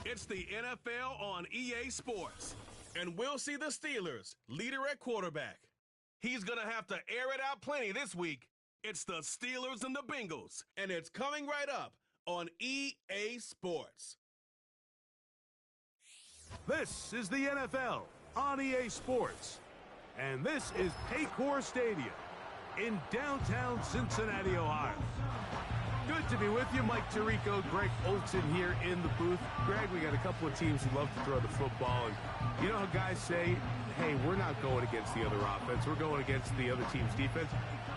It's the NFL on EA Sports, and we'll see the Steelers, leader at quarterback. He's going to have to air it out plenty this week. It's the Steelers and the Bengals, and it's coming right up on EA Sports. This is the NFL on EA Sports, and this is Paycor Stadium in downtown Cincinnati, Ohio. Good to be with you. Mike Tirico, Greg Olson here in the booth. Greg, we got a couple of teams who love to throw the football, and you know how guys say, hey, we're not going against the other offense. We're going against the other team's defense.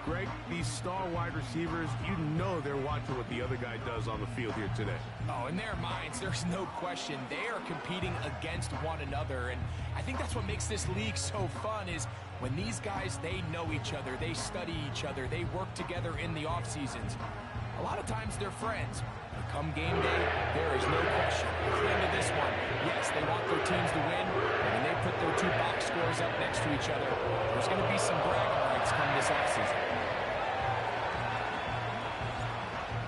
Greg, these star wide receivers, you know they're watching what the other guy does on the field here today. Oh, in their minds, there's no question. They are competing against one another, and I think that's what makes this league so fun is when these guys, they know each other, they study each other, they work together in the off seasons. A lot of times they're friends, but come game day, there is no question. At the end of this one, yes, they want their teams to win, but when they put their two box scores up next to each other, there's going to be some bragging rights come this offseason.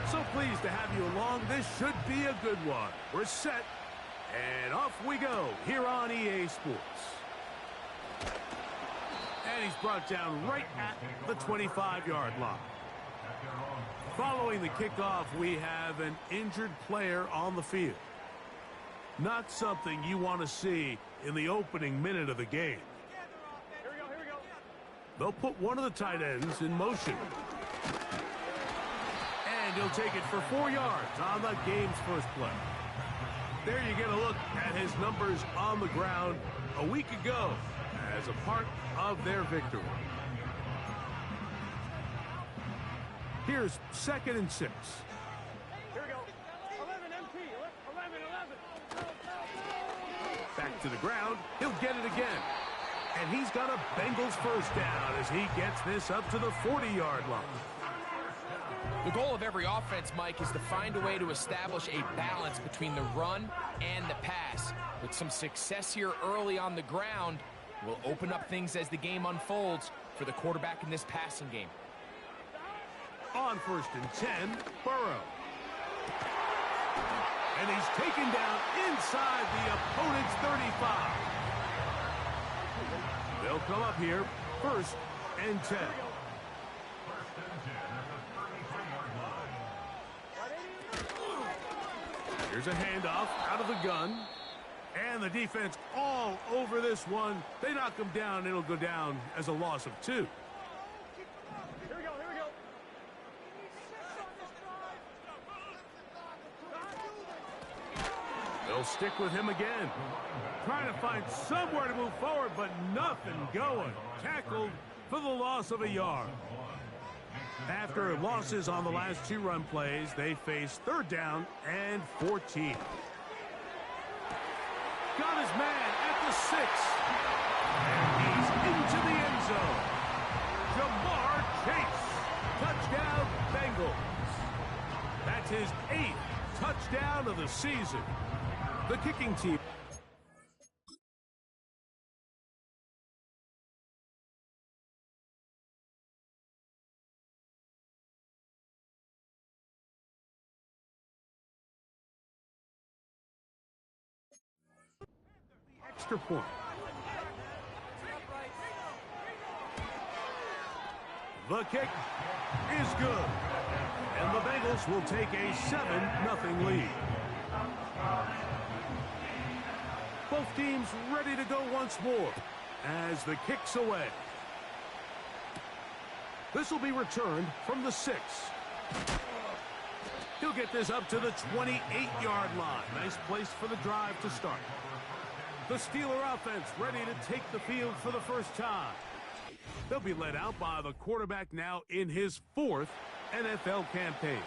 So pleased to have you along. This should be a good one. We're set, and off we go here on EA Sports. And he's brought down right at the 25-yard line. Following the kickoff, we have an injured player on the field. Not something you want to see in the opening minute of the game. Here we go. They'll put one of the tight ends in motion. And he'll take it for 4 yards on the game's first play. There you get a look at his numbers on the ground a week ago as a part of their victory. Here's 2nd and 6. Here we go. 11 MT. 11. Back to the ground. He'll get it again. And he's got a Bengals first down as he gets this up to the 40-yard line. The goal of every offense, Mike, is to find a way to establish a balance between the run and the pass. With some success here early on the ground, will open up things as the game unfolds for the quarterback in this passing game. On 1st and 10, Burrow. And he's taken down inside the opponent's 35. They'll come up here, 1st and 10. Here's a handoff out of the gun. And the defense all over this one. They knock him down. It'll go down as a loss of 2. They'll stick with him again. Trying to find somewhere to move forward, but nothing going. Tackled for the loss of a yard. After losses on the last 2 run plays, they face 3rd down and 14. Got his man at the 6. And he's into the end zone. Jamar Chase. Touchdown, Bengals. That's his 8th touchdown of the season. The kicking team. Extra point. The kick is good. And the Bengals will take a 7-0 lead. Both teams ready to go once more as the kick's away. This will be returned from the 6. He'll get this up to the 28-yard line. Nice place for the drive to start. The Steeler offense ready to take the field for the first time. They'll be led out by the quarterback now in his 4th NFL campaign.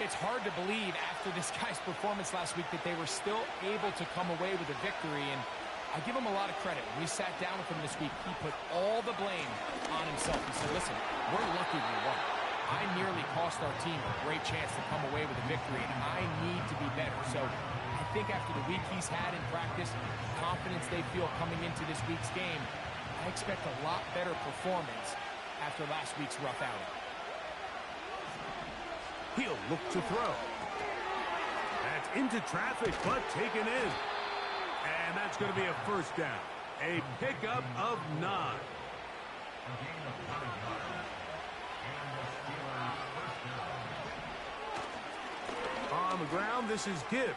It's hard to believe after this guy's performance last week that they were still able to come away with a victory, and I give him a lot of credit. When we sat down with him this week, he put all the blame on himself. He said, listen, we're lucky we won. I nearly cost our team a great chance to come away with a victory, and I need to be better. So I think after the week he's had in practice, the confidence they feel coming into this week's game, I expect a lot better performance after last week's rough outing. He'll look to throw. That's into traffic, but taken in. And that's going to be a first down. A pickup of 9. On the ground, this is Gibbs.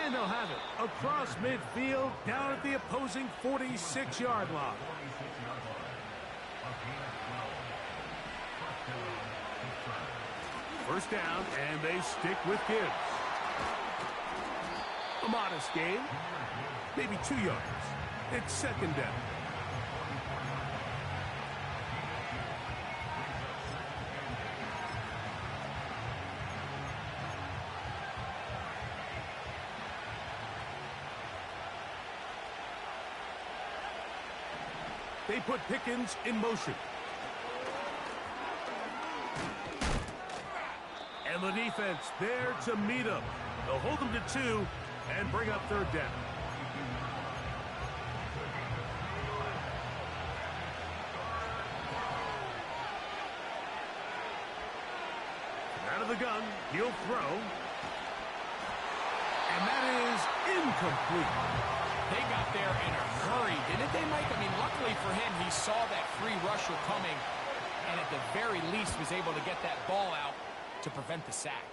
And they'll have it across midfield down at the opposing 46-yard line. First down, and they stick with Gibbs. A modest gain, maybe 2 yards. It's second down. They put Pickens in motion. And the defense there to meet him. They'll hold him to 2 and bring up third down. Out of the gun, he'll throw. And that is incomplete. They got there in a hurry, didn't they, Mike? I mean, luckily for him, he saw that free rusher coming, and at the very least was able to get that ball out to prevent the sack.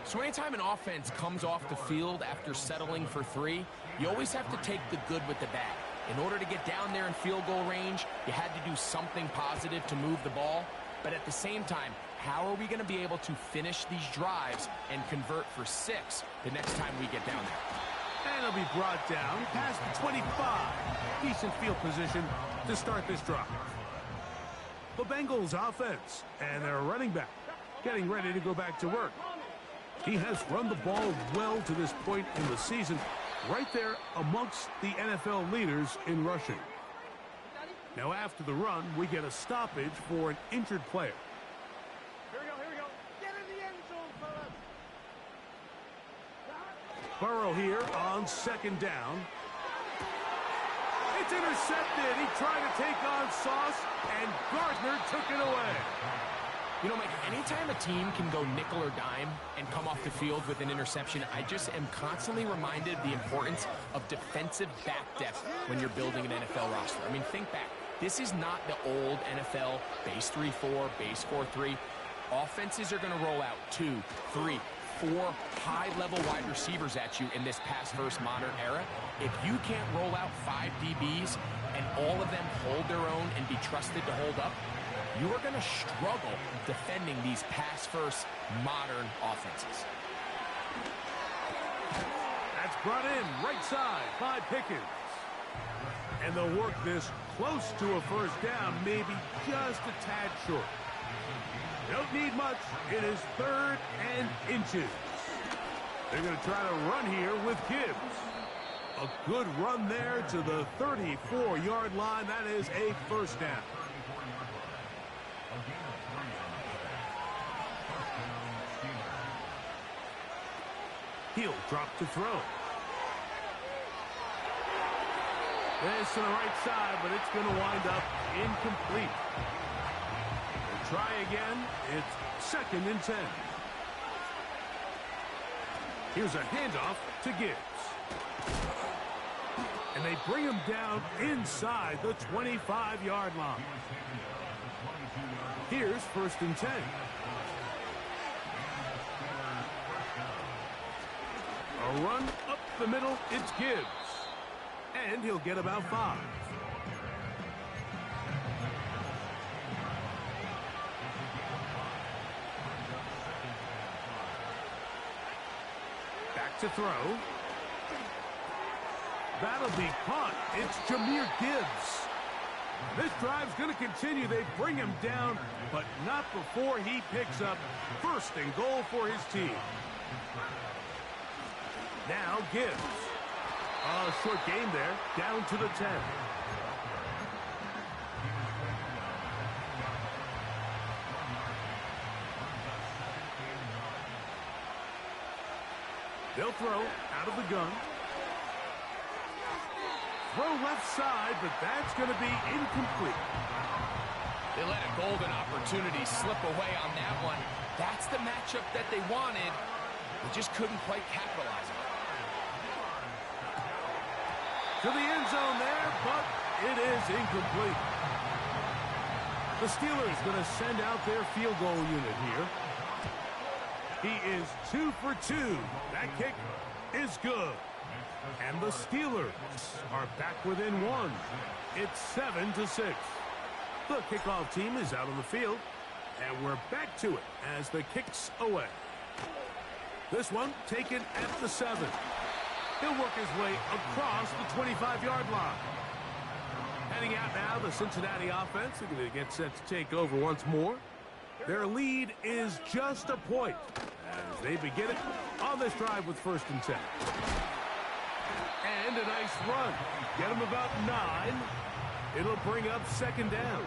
So anytime an offense comes off the field after settling for 3, you always have to take the good with the bad. In order to get down there in field goal range, you had to do something positive to move the ball. But at the same time, how are we going to be able to finish these drives and convert for 6 the next time we get down there? And it'll be brought down past the 25. Decent field position to start this drive. The Bengals offense and their running back getting ready to go back to work. He has run the ball well to this point in the season, right there amongst the NFL leaders in rushing. Now after the run, we get a stoppage for an injured player. Here we go. Get in the end zone, fellas. Burrow here on second down. It's intercepted. He tried to take on Sauce, and Gardner took it away. You know, Mike, anytime a team can go nickel or dime and come off the field with an interception, I just am constantly reminded of the importance of defensive back depth when you're building an NFL roster. I mean, think back. This is not the old NFL base 3-4, base 4-3. Offenses are going to roll out 2, 3, 4 high-level wide receivers at you in this pass-first modern era. If you can't roll out 5 DBs and all of them hold their own and be trusted to hold up, you are going to struggle defending these pass-first modern offenses. That's brought in right side by Pickens. And they'll work this close to a first down, maybe just a tad short. Don't need much. It is 3rd and inches. They're going to try to run here with Gibbs. A good run there to the 34-yard line. That is a first down. He'll drop to throw. This to the right side, but it's going to wind up incomplete. We'll try again. It's 2nd and 10. Here's a handoff to Gibbs. And they bring him down inside the 25-yard line. Here's 1st and 10. A run up the middle, it's Gibbs. And he'll get about 5. Back to throw. That'll be caught. It's Jahmyr Gibbs. This drive's going to continue. They bring him down, but not before he picks up 1st and goal for his team. Now Gibbs. A short game there, down to the 10. They'll throw out of the gun. Throw left side, but that's going to be incomplete. They let a golden opportunity slip away on that one. That's the matchup that they wanted, They just couldn't quite capitalize on it. To the end zone there, but it is incomplete. The Steelers going to send out their field goal unit here. He is 2 for 2. That kick is good. And the Steelers are back within 1. It's 7-6. The kickoff team is out on the field, and we're back to it as the kick's away. This one taken at the 7. He'll work his way across the 25-yard line. Heading out now, the Cincinnati offense. They're going to get set to take over once more. Their lead is just a point as they begin it on this drive with 1st and 10. And a nice run. Get them about 9. It'll bring up 2nd down.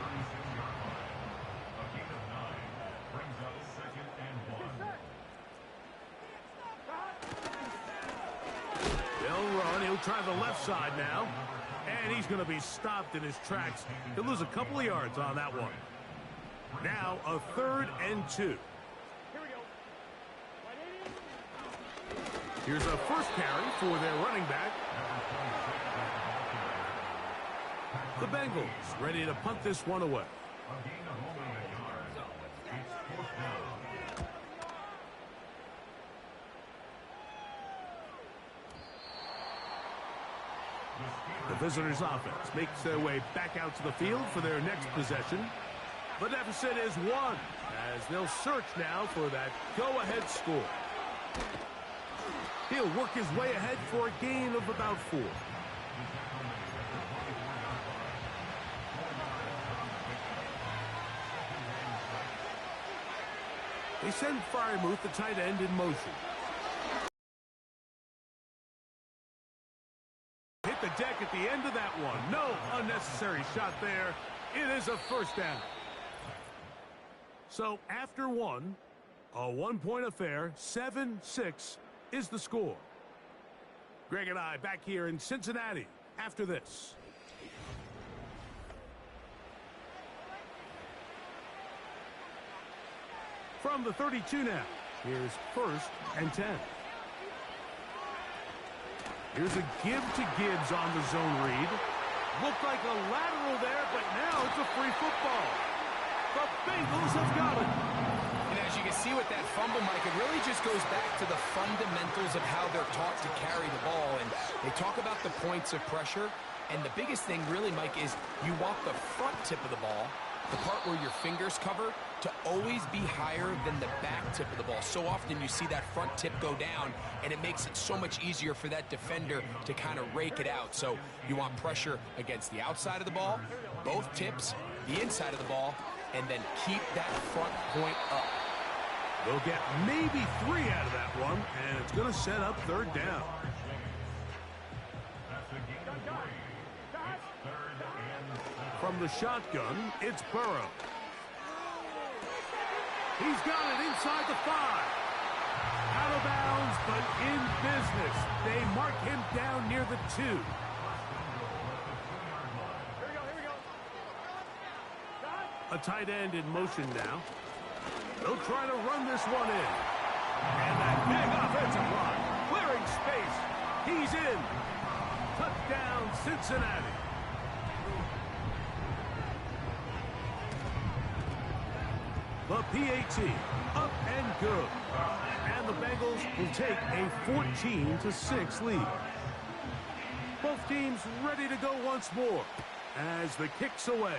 They'll run. He'll try the left side now. And he's going to be stopped in his tracks. He'll lose a couple of yards on that one. Now a 3rd and 2. Here's a first carry for their running back. The Bengals ready to punt this one away. The visitors' offense makes their way back out to the field for their next possession. The deficit is 1 as they'll search now for that go-ahead score. He'll work his way ahead for a gain of about 4. They send Freiermuth, the tight end, in motion. Hit the deck at the end of that one. No unnecessary shot there. It is a 1st down. So after 1, a 1-point affair, 7-6 is the score. Greg and I back here in Cincinnati after this. From the 32 now, here's 1st and 10. Here's a give to Gibbs on the zone read. Looked like a lateral there, but now it's a free football. The Bengals have got it. And as you can see with that fumble, Mike, it really just goes back to the fundamentals of how they're taught to carry the ball. And they talk about the points of pressure. And the biggest thing really, Mike, is you want the front tip of the ball, the part where your fingers cover, to always be higher than the back tip of the ball. So often you see that front tip go down, and it makes it so much easier for that defender to kind of rake it out. So you want pressure against the outside of the ball, both tips, the inside of the ball, and then keep that front point up. They'll get maybe 3 out of that one, and it's going to set up 3rd down. From the shotgun, it's Burrow. He's got it inside the 5. Out of bounds, but in business. They mark him down near the 2. Here we go. A tight end in motion now. They'll try to run this one in. And that big offensive line, clearing space. He's in. Touchdown, Cincinnati. The PAT, up and good. And the Bengals will take a 14-6 lead. Both teams ready to go once more as the kick's away.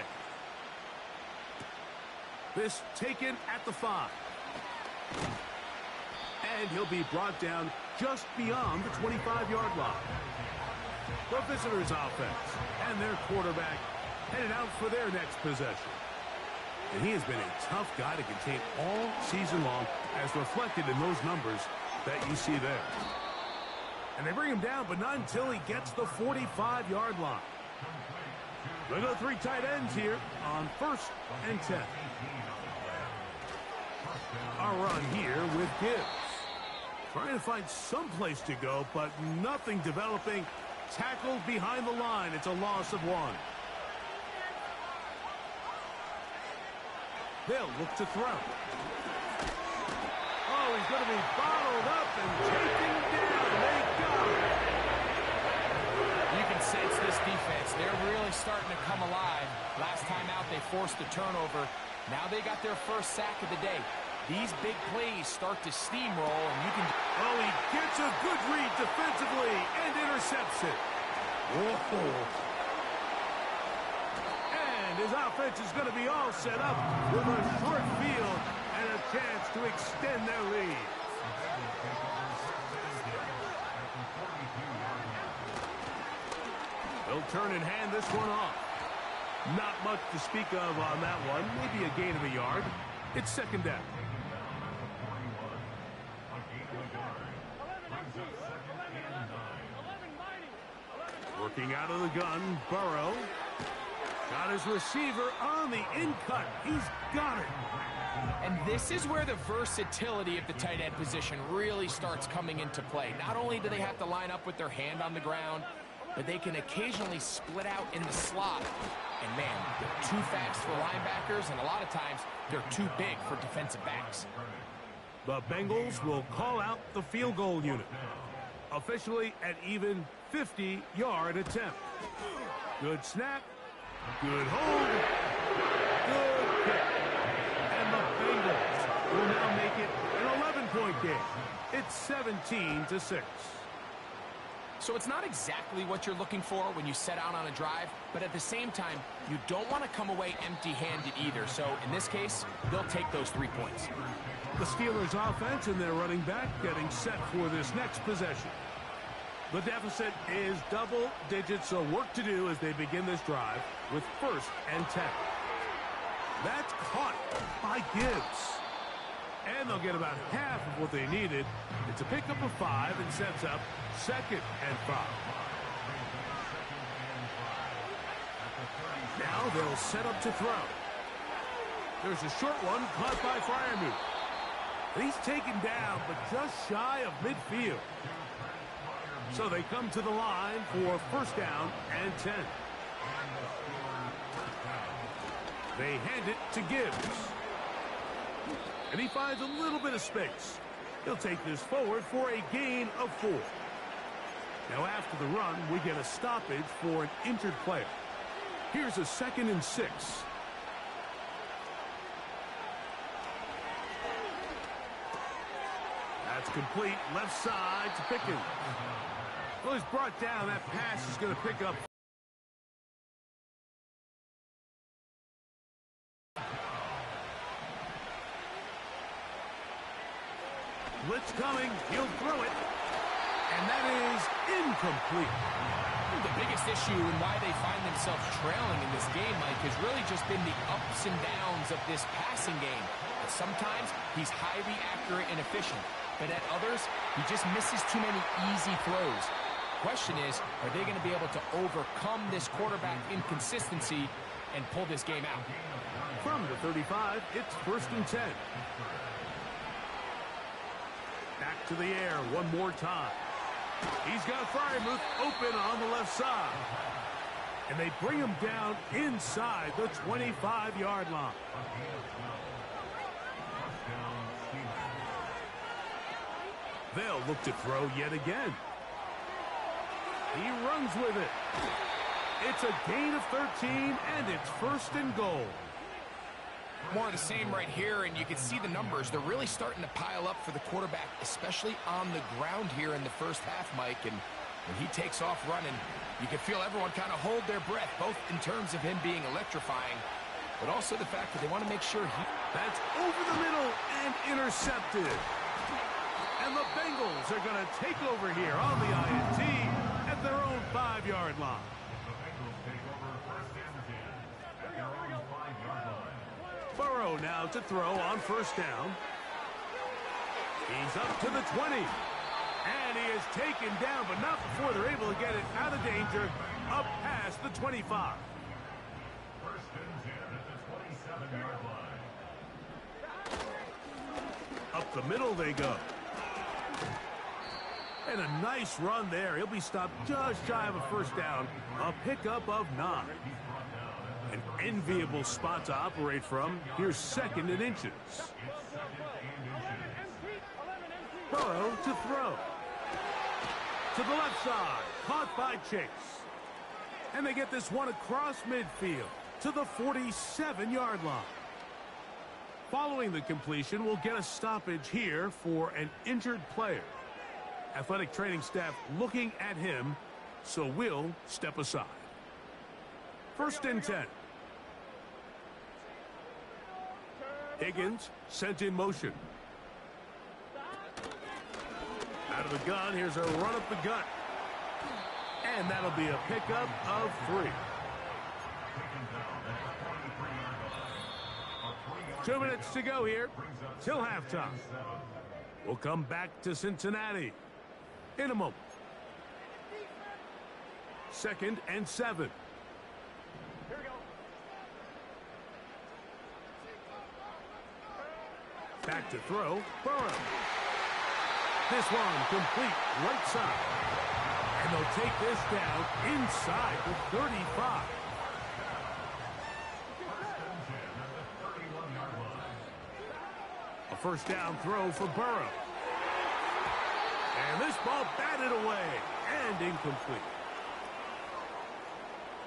This taken at the 5. And he'll be brought down just beyond the 25-yard line. The visitors' offense and their quarterback headed out for their next possession. And he has been a tough guy to contain all season long, as reflected in those numbers that you see there. And they bring him down, but not until he gets the 45-yard line. They go 3 tight ends here on 1st and 10. A run here with Gibbs. Trying to find some place to go, but nothing developing. Tackled behind the line. It's a loss of 1. They'll look to throw. Oh, he's going to be bottled up and taken down. They got him. You can sense this defense. They're really starting to come alive. Last time out, they forced a turnover. Now they got their first sack of the day. These big plays start to steamroll, and you can... Oh, he gets a good read defensively and intercepts it. Whoa. And his offense is going to be all set up with a short field and a chance to extend their lead. They'll turn and hand this one off. Not much to speak of on that one. Maybe a gain of a yard. It's second down. Working out of the gun, Burrow. Got his receiver on the in-cut. He's got it. And this is where the versatility of the tight end position really starts coming into play. Not only do they have to line up with their hand on the ground, but they can occasionally split out in the slot. And man, they're too fast for linebackers, and a lot of times they're too big for defensive backs. The Bengals will call out the field goal unit. Officially an even 50-yard attempt. Good snap. Good hold. Good kick. And the Bengals will now make it an 11-point game. It's 17-6. So it's not exactly what you're looking for when you set out on a drive, but at the same time, you don't want to come away empty-handed either. So in this case, they'll take those 3 points. The Steelers offense and their running back getting set for this next possession. The deficit is double digits, so work to do as they begin this drive with 1st and 10. That's caught by Gibbs. And they'll get about half of what they needed. It's a pickup of 5 and sets up 2nd and 5. Now they'll set up to throw. There's a short one caught by Freiermuth. He's taken down, but just shy of midfield. So they come to the line for 1st down and 10. They hand it to Gibbs. And he finds a little bit of space. He'll take this forward for a gain of 4. Now after the run, we get a stoppage for an injured player. Here's a 2nd and 6. That's complete. Left side to Pickens. Well, he's brought down. That pass is going to pick up. Blitz coming. He'll throw it. And that is incomplete. The biggest issue and why they find themselves trailing in this game, Mike, has really just been the ups and downs of this passing game. Sometimes he's highly accurate and efficient, but at others, he just misses too many easy throws. Question is, are they going to be able to overcome this quarterback inconsistency and pull this game out? From the 35, it's 1st and 10. Back to the air one more time. He's got Freiermuth open on the left side. And they bring him down inside the 25-yard line. They'll look to throw yet again. He runs with it. It's a gain of 13, and it's 1st and goal. More of the same right here, and you can see the numbers. They're really starting to pile up for the quarterback, especially on the ground here in the first half, Mike. And when he takes off running, you can feel everyone kind of hold their breath, both in terms of him being electrifying, but also the fact that they want to make sure he... That's over the middle and intercepted. And the Bengals are going to take over here on the INT at their own 5-yard line. Burrow now to throw on 1st down. He's up to the 20. And he is taken down, but not before they're able to get it out of danger up past the 25. Up the middle they go. And a nice run there. He'll be stopped just shy of a 1st down. A pickup of 9. An enviable spot to operate from. Here's 2nd and inches. Burrow to throw. To the left side, caught by Chase. And they get this one across midfield to the 47-yard line. Following the completion, we'll get a stoppage here for an injured player. Athletic training staff looking at him, so we'll step aside. 1st and 10. Higgins sent in motion. Out of the gun, here's a run up the gut. And that'll be a pickup of 3. 2 minutes to go here till halftime. We'll come back to Cincinnati in a moment. 2nd and 7. Here we go. Back to throw, Burrow. This one complete right side. And they'll take this down inside the 35. A 1st down throw for Burrow. And this ball batted away and incomplete.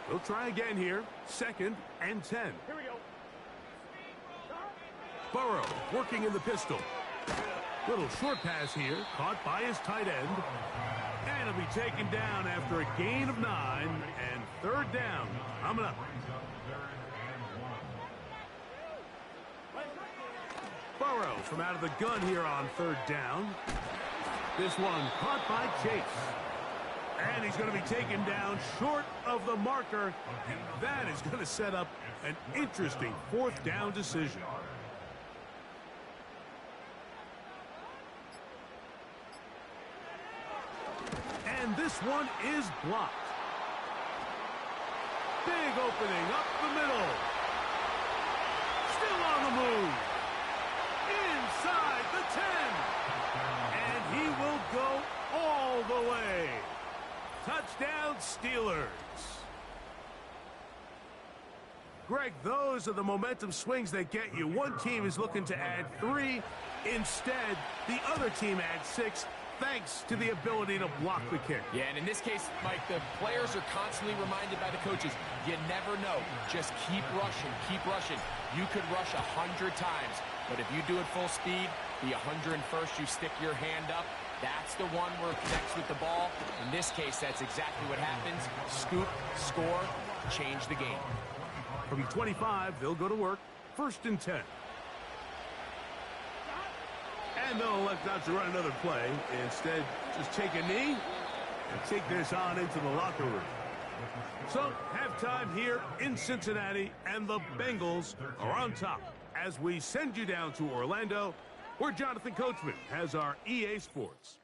We'll try again here. 2nd and 10. Here we go. Burrow working in the pistol. Little short pass here, caught by his tight end. And he'll be taken down after a gain of 9 and 3rd down coming up. Burrow from out of the gun here on 3rd down. This one caught by Chase. And he's going to be taken down short of the marker. And that is going to set up an interesting 4th down decision. And this one is blocked. Big opening up the middle. Still on the move. Inside the 10. And he will go all the way. Touchdown, Steelers. Greg, those are the momentum swings that get you. One team is looking to add 3. Instead, the other team adds 6. Thanks to the ability to block the kick. Yeah, and in this case, Mike, the players are constantly reminded by the coaches, you never know. Just keep rushing, keep rushing. You could rush 100 times, but if you do it full speed, the 101st, you stick your hand up. That's the one where it connects with the ball. In this case, that's exactly what happens. Scoop, score, change the game. From 25, they'll go to work. 1st and 10. And they'll elect not to run another play. Instead, just take a knee and take this on into the locker room. So, halftime here in Cincinnati, and the Bengals are on top as we send you down to Orlando, where Jonathan Coachman has our EA Sports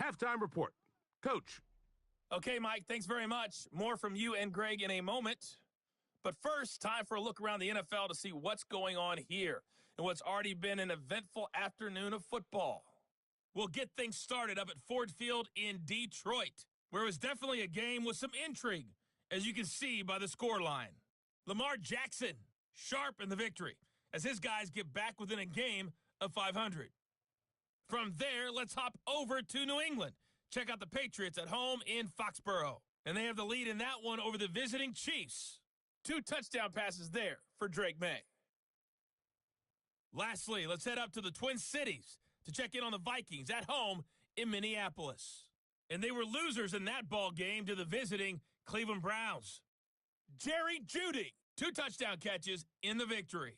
halftime report. Coach. Okay, Mike, thanks very much. More from you and Greg in a moment. But first, time for a look around the NFL to see what's going on here in what's already been an eventful afternoon of football. We'll get things started up at Ford Field in Detroit, where it was definitely a game with some intrigue, as you can see by the scoreline. Lamar Jackson, sharp in the victory, as his guys get back within a game of 500. From there, let's hop over to New England. Check out the Patriots at home in Foxborough, and they have the lead in that one over the visiting Chiefs. 2 touchdown passes there for Drake May. Lastly, let's head up to the Twin Cities to check in on the Vikings at home in Minneapolis. And they were losers in that ball game to the visiting Cleveland Browns. Jerry Jeudy, 2 touchdown catches in the victory.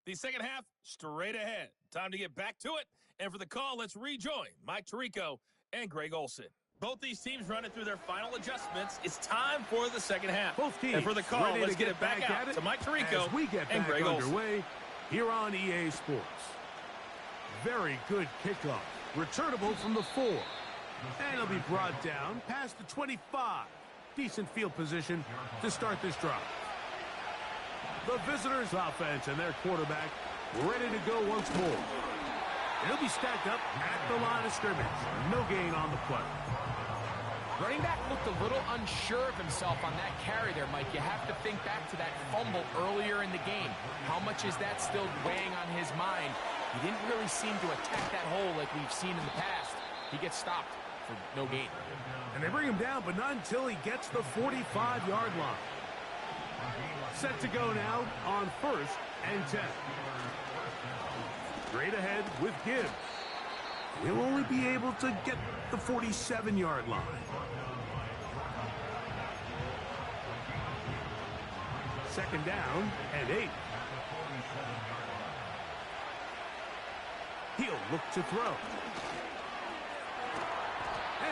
The second half, straight ahead. Time to get back to it. And for the call, let's rejoin Mike Tirico and Greg Olson. Both these teams running through their final adjustments. It's time for the second half. Both teams and for the call, let's get it back out to Mike Tirico as we get and back Greg underway Olson. Here on EA Sports. Very good kickoff. Returnable from the 4. And it'll be brought down past the 25. Decent field position to start this drive. The visitors' offense and their quarterback ready to go once more. He'll be stacked up at the line of scrimmage. No gain on the play. Running back looked a little unsure of himself on that carry there, Mike. You have to think back to that fumble earlier in the game. How much is that still weighing on his mind? He didn't really seem to attack that hole like we've seen in the past. He gets stopped for no gain. And they bring him down, but not until he gets the 45-yard line. Set to go now on 1st and 10. Straight ahead with Gibbs. He'll only be able to get the 47-yard line. Second down and 8. He'll look to throw.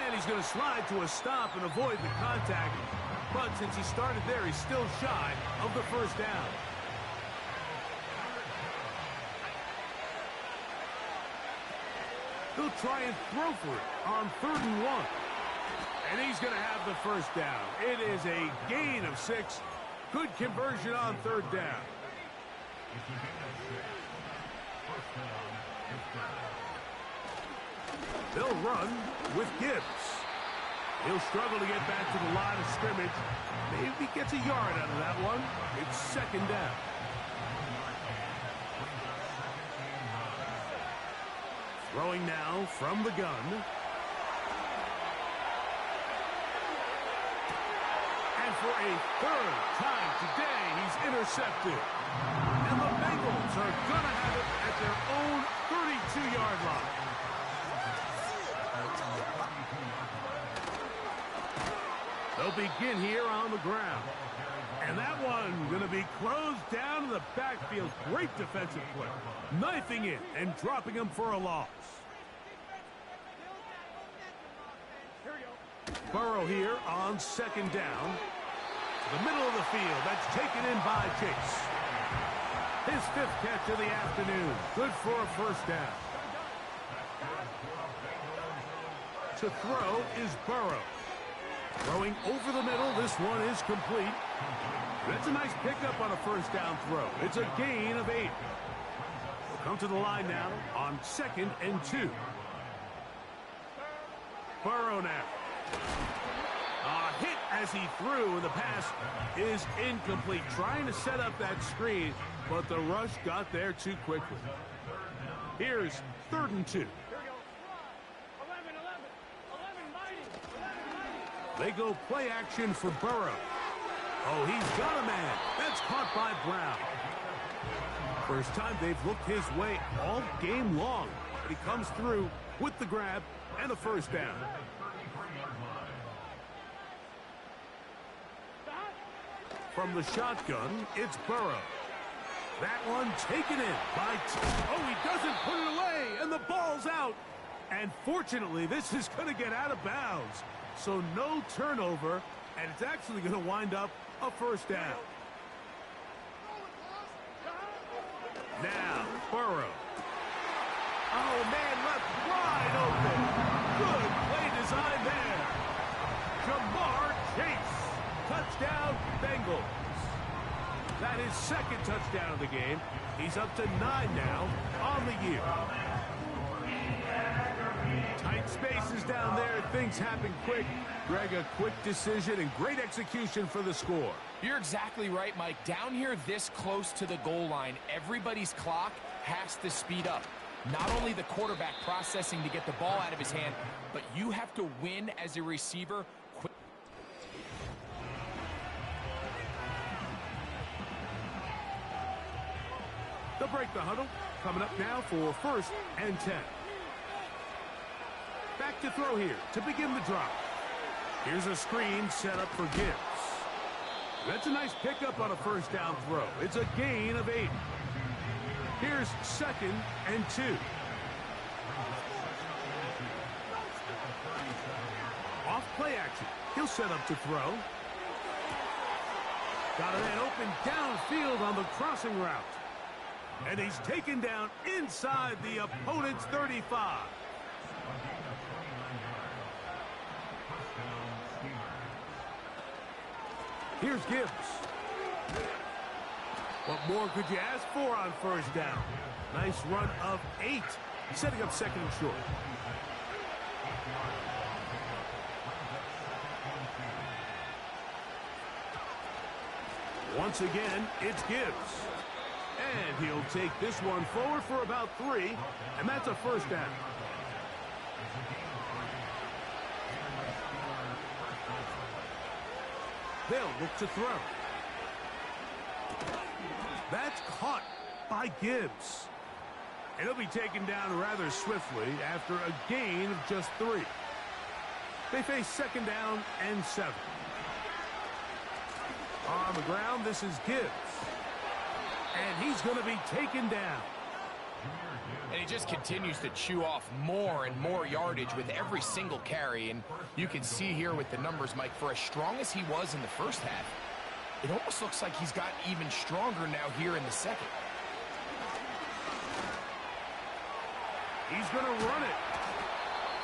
And he's going to slide to a stop and avoid the contact. But since he started there, he's still shy of the first down. He'll try and throw for it on 3rd and 1. And he's going to have the first down. It is a gain of 6. Good conversion on 3rd down. They'll run with Gibbs. He'll struggle to get back to the line of scrimmage. Maybe gets a yard out of that one. It's 2nd down. Throwing now from the gun. And for a 3rd time today, he's intercepted. And the Bengals are going to have it at their own 32-yard line. They'll begin here on the ground. And that one going to be closed down in the backfield. Great defensive play. Knifing it and dropping him for a loss. Burrow here on 2nd down. The middle of the field. That's taken in by Chase. His 5th catch of the afternoon. Good for a first down. To throw is Burrow. Throwing over the middle. This one is complete. That's a nice pickup on a first down throw. It's a gain of 8. We'll come to the line now on 2nd and 2. Burrow now. Hit as he threw, and the pass is incomplete. Trying to set up that screen, but the rush got there too quickly. Here's 3rd and 2. They go play action for Burrow. Oh, he's got a man. That's caught by Brown. First time they've looked his way all game long. He comes through with the grab and a first down. From the shotgun, it's Burrow. That one taken in by... Oh, he doesn't put it away, and the ball's out. And fortunately, this is going to get out of bounds. So no turnover, and it's actually going to wind up a first down. Now, Burrow. Oh, man, left wide open. Good play design there. Jamar Chase. Touchdown, Bengals. That is 2nd touchdown of the game. He's up to 9 now on the year. Tight spaces down there. Things happen quick. Greg, a quick decision and great execution for the score. You're exactly right, Mike. Down here this close to the goal line, everybody's clock has to speed up. Not only the quarterback processing to get the ball out of his hand, but you have to win as a receiver quick. They'll break the huddle. Coming up now for 1st and 10. Back to throw here to begin the drive. Here's a screen set up for Gibbs. That's a nice pickup on a first down throw. It's a gain of 8. Here's 2nd and 2. Off play action. He'll set up to throw. Got a man open downfield on the crossing route. And he's taken down inside the opponent's 35. Here's Gibbs. What more could you ask for on first down? Nice run of 8 setting up second and short. Once again, it's Gibbs. And he'll take this one forward for about 3, and that's a first down. They'll look to throw. That's caught by Gibbs. And he'll be taken down rather swiftly after a gain of just 3. They face second down and 7. On the ground, this is Gibbs. And he's going to be taken down. And he just continues to chew off more and more yardage with every single carry. And you can see here with the numbers, Mike, for as strong as he was in the first half, it almost looks like he's gotten even stronger now here in the second. He's going to run it.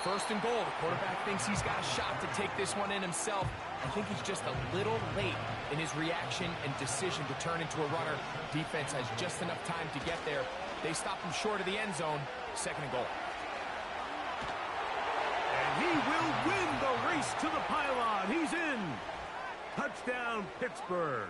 First and goal. The quarterback thinks he's got a shot to take this one in himself. I think he's just a little late in his reaction and decision to turn into a runner. Defense has just enough time to get there. They stop him short of the end zone. Second and goal. And he will win the race to the pylon. He's in. Touchdown, Pittsburgh.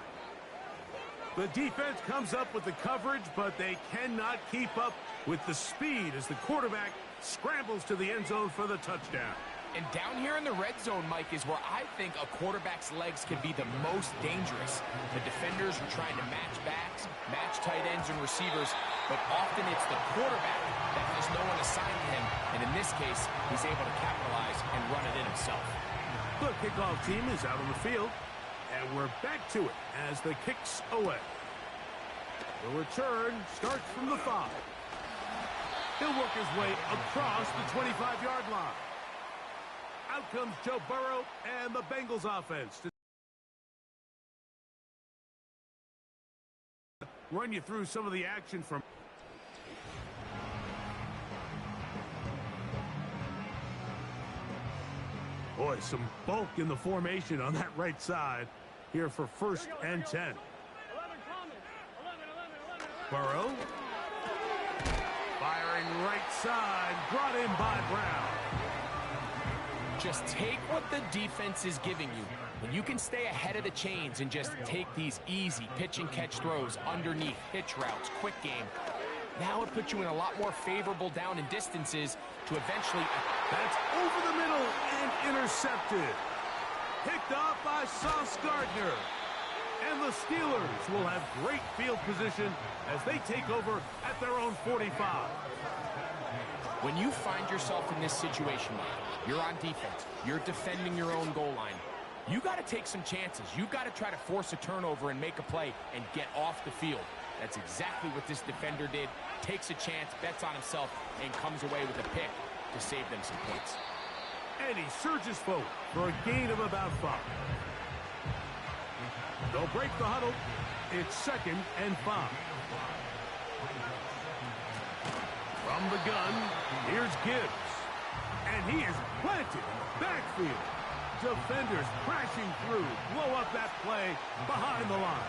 The defense comes up with the coverage, but they cannot keep up with the speed as the quarterback scrambles to the end zone for the touchdown. And down here in the red zone, Mike, is where I think a quarterback's legs can be the most dangerous. The defenders are trying to match backs, match tight ends and receivers, but often it's the quarterback that has no one assigned to him. And in this case, he's able to capitalize and run it in himself. The kickoff team is out on the field, and we're back to it as the kick's away. The return starts from the 5. He'll work his way across the 25-yard line. Out comes Joe Burrow and the Bengals offense to run you through some of the action from. Boy, some bulk in the formation on that right side here for first and 10. Burrow. Firing right side, brought in by Brown. Just take what the defense is giving you. When you can stay ahead of the chains and just take these easy pitch and catch throws underneath, hitch routes, quick game, now it puts you in a lot more favorable down and distances to eventually. That's over the middle and intercepted. Picked off by Sauce Gardner. And the Steelers will have great field position as they take over at their own 45. When you find yourself in this situation, you're on defense, you're defending your own goal line, you got to take some chances. You've got to try to force a turnover and make a play and get off the field. That's exactly what this defender did. Takes a chance, bets on himself, and comes away with a pick to save them some points. And he surges forward for a gain of about 5. They'll break the huddle. It's second and 5. From the gun, here's Gibbs. And he is planted in the backfield. Defenders crashing through, blow up that play behind the line.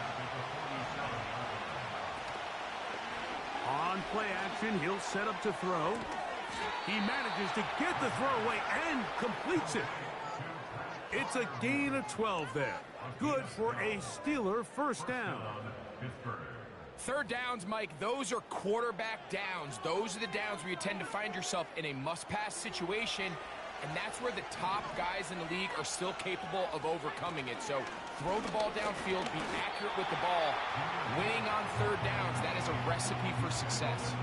On play action, he'll set up to throw. He manages to get the throw away and completes it. It's a gain of 12 there. Good for a Steeler first down. Third downs, Mike, those are quarterback downs. Those are the downs where you tend to find yourself in a must-pass situation, and that's where the top guys in the league are still capable of overcoming it. So throw the ball downfield, be accurate with the ball. Winning on third downs, that is a recipe for success.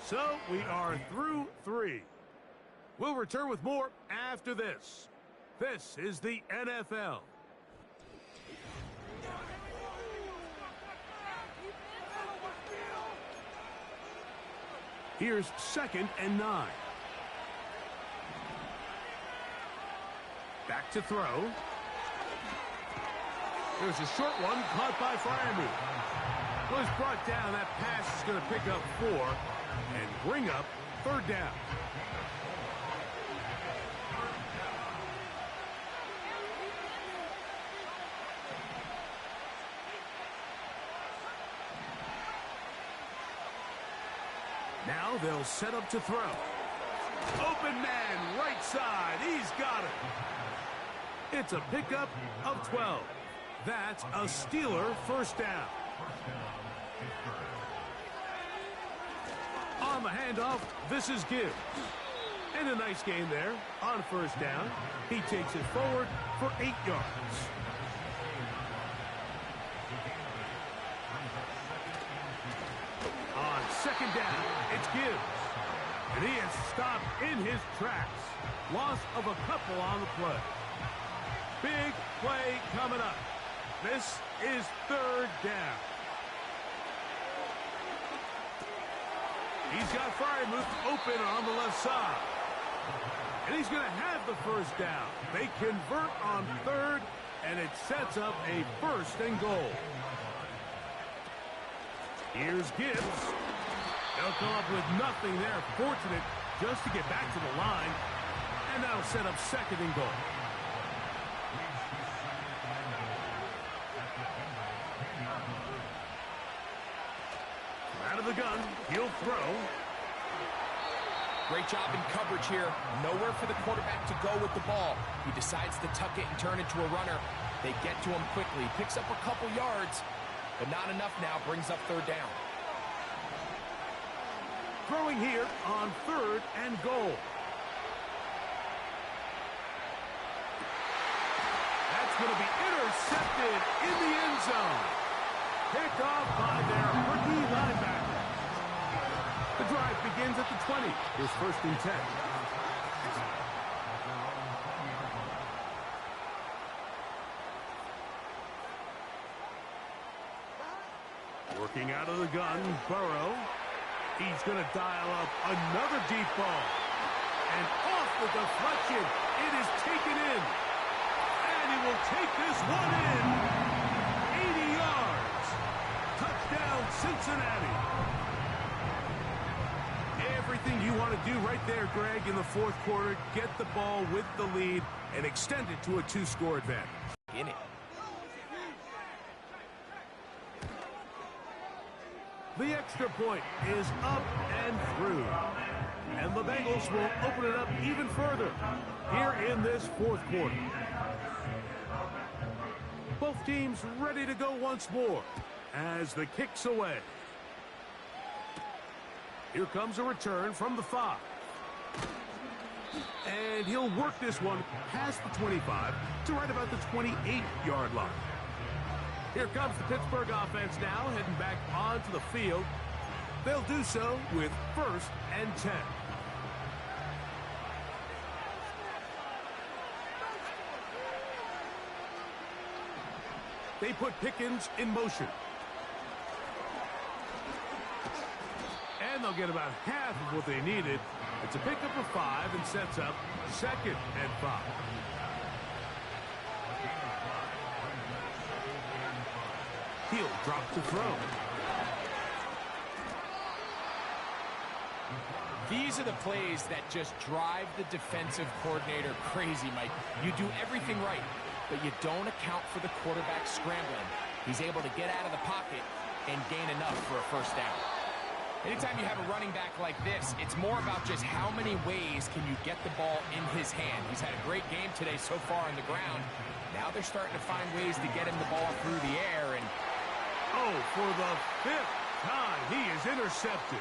So we are through 3. We'll return with more after this. This is the NFL. Here's second and 9. Back to throw. There's a short one caught by Fryermuth. Was brought down. That pass is going to pick up 4 and bring up third down. Now they'll set up to throw. Open man, right side. He's got it. It's a pickup of 12. That's a Steeler first down. On the handoff, this is Gibbs. And a nice gain there on first down. He takes it forward for 8 yards. On second down, it's Gibbs. And he is stopped in his tracks. Loss of a couple on the play. Big play coming up. This is third down. He's got Fryermuth open on the left side. And he's going to have the first down. They convert on third, and it sets up a first and goal. Here's Gibbs. They'll come up with nothing there. Fortunate just to get back to the line. And that'll set up second and goal. Out of the gun, he'll throw. Great job in coverage here. Nowhere for the quarterback to go with the ball. He decides to tuck it and turn into a runner. They get to him quickly. Picks up a couple yards, but not enough now. Brings up third down. Throwing here on third and goal. That's going to be intercepted in the end zone. Picked off by their rookie linebacker. The drive begins at the 20. Here's first and 10. Working out of the gun, Burrow. He's going to dial up another deep ball. And off the deflection, it is taken in. And he will take this one in. 80 yards. Touchdown, Cincinnati. Everything you want to do right there, Greg, in the fourth quarter. Get the ball with the lead and extend it to a 2-score advantage. In it. The extra point is up and through. And the Bengals will open it up even further here in this fourth quarter. Both teams ready to go once more as the kick's away. Here comes a return from the 5. And he'll work this one past the 25 to right about the 28-yard line. Here comes the Pittsburgh offense now, heading back onto the field. They'll do so with first and 10. They put Pickens in motion. And they'll get about half of what they needed. It's a pickup of 5 and sets up second and 5. He'll drop to throw. These are the plays that just drive the defensive coordinator crazy, Mike. You do everything right, but you don't account for the quarterback scrambling. He's able to get out of the pocket and gain enough for a first down. Anytime you have a running back like this, it's more about just how many ways can you get the ball in his hand. He's had a great game today so far on the ground. Now they're starting to find ways to get him the ball through the air. And oh, for the 5th time, he is intercepted.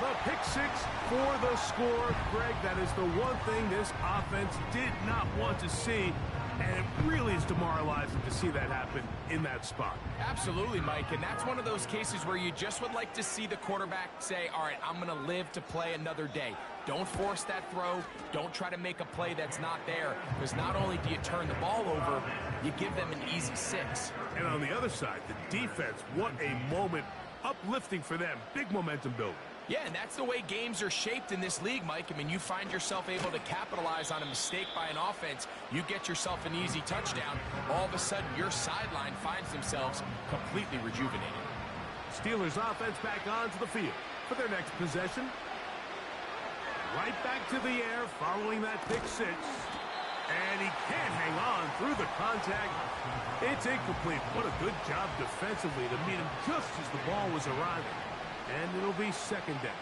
The pick 6 for the score. Greg, that is the one thing this offense did not want to see. And it really is demoralizing to see that happen in that spot. Absolutely, Mike, and that's one of those cases where you just would like to see the quarterback say, all right, I'm going to live to play another day. Don't force that throw. Don't try to make a play that's not there, because not only do you turn the ball over, you give them an easy 6. And on the other side, the defense, what a moment. Uplifting for them. Big momentum building. Yeah, and that's the way games are shaped in this league, Mike. I mean, you find yourself able to capitalize on a mistake by an offense. You get yourself an easy touchdown. All of a sudden, your sideline finds themselves completely rejuvenated. Steelers offense back onto the field for their next possession. Right back to the air following that pick 6. And he can't hang on through the contact. It's incomplete. What a good job defensively to meet him just as the ball was arriving. And it'll be second down.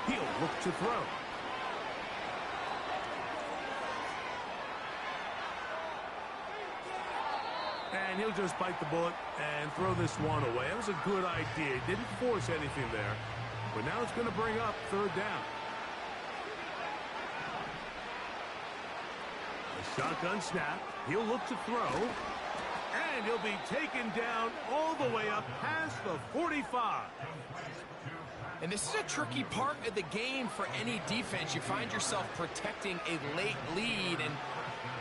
He'll look to throw. And he'll just bite the bullet and throw this one away. That was a good idea. He didn't force anything there. But now it's going to bring up third down. A shotgun snap. He'll look to throw. And he'll be taken down all the way up past the 45. And this is a tricky part of the game for any defense. You find yourself protecting a late lead, and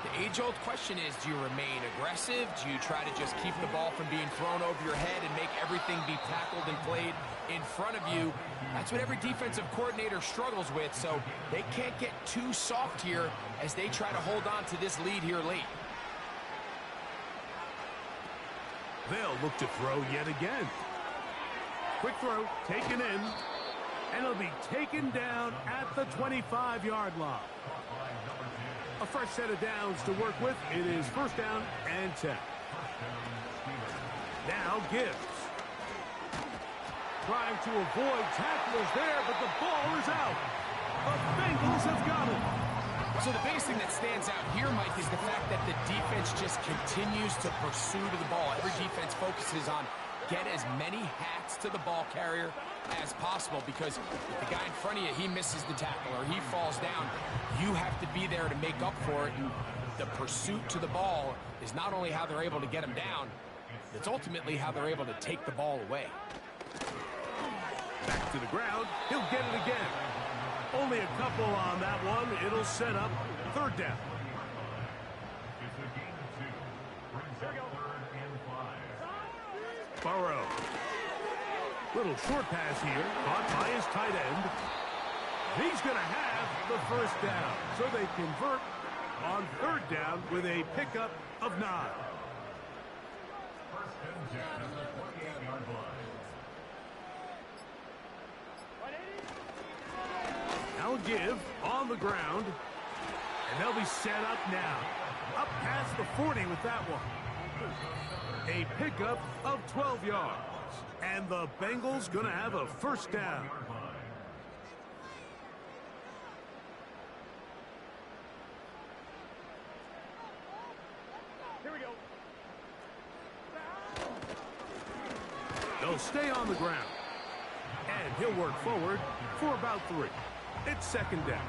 the age-old question is, do you remain aggressive? Do you try to just keep the ball from being thrown over your head and make everything be tackled and played in front of you? That's what every defensive coordinator struggles with, so they can't get too soft here as they try to hold on to this lead here late. They'll look to throw yet again. Quick throw, taken in, and it'll be taken down at the 25-yard line. A fresh set of downs to work with. It is first down and 10. Now Gibbs. Trying to avoid tacklers there, but the ball is out. The Bengals have got it. So the biggest thing that stands out here, Mike, is the fact that the defense just continues to pursue to the ball. Every defense focuses on get as many hats to the ball carrier as possible, because if the guy in front of you, he misses the tackle or he falls down, you have to be there to make up for it. And the pursuit to the ball is not only how they're able to get him down, it's ultimately how they're able to take the ball away. Back to the ground. He'll get it again. Only a couple on that one. It'll set up third down. Burrow. Little short pass here. Caught by his tight end. He's going to have the first down. So they convert on third down with a pickup of 9. Now give on the ground. And they'll be set up now. Up past the 40 with that one. A pickup of 12 yards. And the Bengals going to have a first down. Here we go. They'll stay on the ground. And he'll work forward for about 3. It's second down.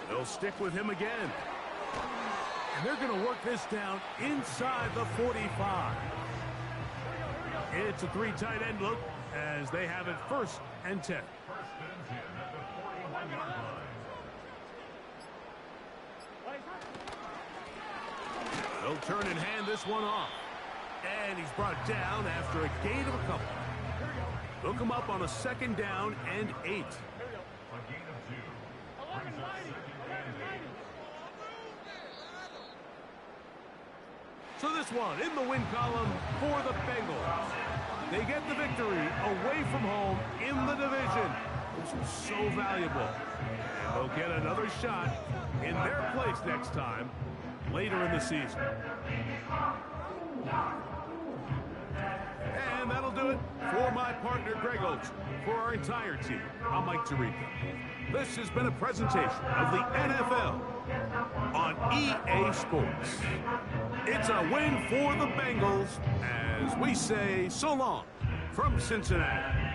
They'll stick with him again. And they're going to work this down inside the 45. It's a 3 tight end look as they have it first and 10. They'll turn and hand this one off. And he's brought down after a gain of a couple. Hook him up on a second down and 8. So this one in the win column for the Bengals. They get the victory away from home in the division, which was so valuable. And they'll get another shot in their place next time later in the season. And that'll do it for my partner, Greg Oates. For our entire team, I'm Mike Tirico. This has been a presentation of the NFL on EA Sports. It's a win for the Bengals as we say so long from Cincinnati.